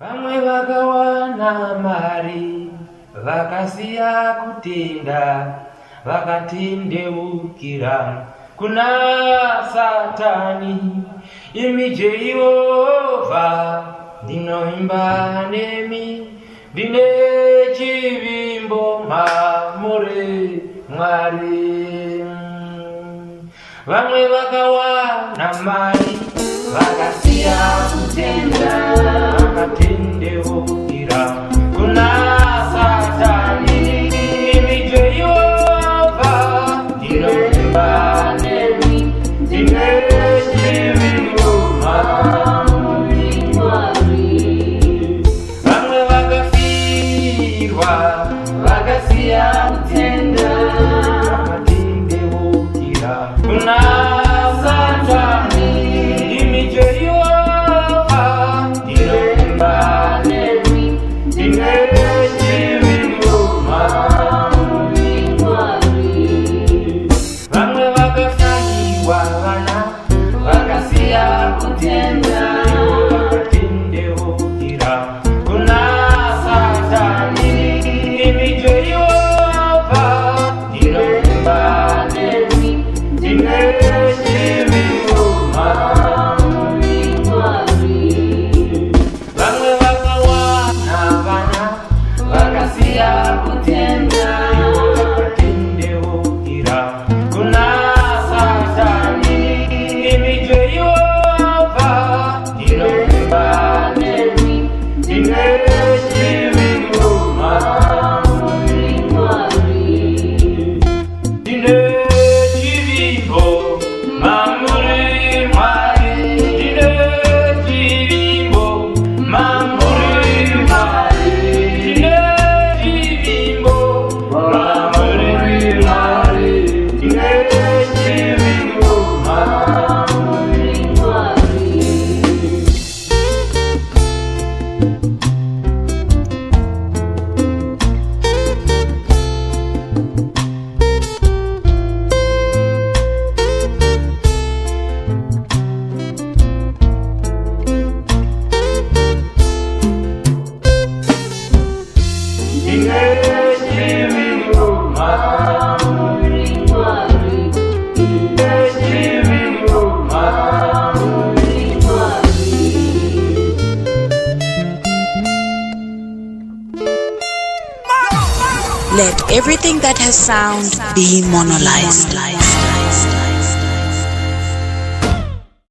Vamwe vakawana mari vakasiya kutinda vakatendeukira kuna Satani. Imi Jehovha ndinoimba nemi, ndine chivimbo mamuri Mwari. Vamwe vakawana mari vakasiya kutenda vakatendeukira kuna Satani. Imi Jehovha ndinoimba nemi, ndine chivimbo mamuri Mwari. Vamwe vakafirwa vakasiya kutenda vakatendeukira kuna Satani. Imi Jehovha ndinoimba nemi, ndine chivimbo mamuri Mwari. Vamwe vakafaniwa vana vakasiya kutenda vakatendeukira kuna Satani. Imi Jehovha ndinoimba nemi, ndine chivimbo mamuri Mwari. Vamwe vakawana vana vakasiya kutenda vakatendeukira kuna Satani. Imi Jehovha ndinoimba nemi, ndine chivimbo mamuri Mwari. Ndine chivimbo mamuri Mwari, ndine chivimbo mamuri Mwari, ndine chivimbo mamuri Mwari, ndine chivimbo mamuri Mwari. Ndine chivimbo mamuri Mwari, ndine chivimbo mamuri Mwari. Let everything that has sound be monolized.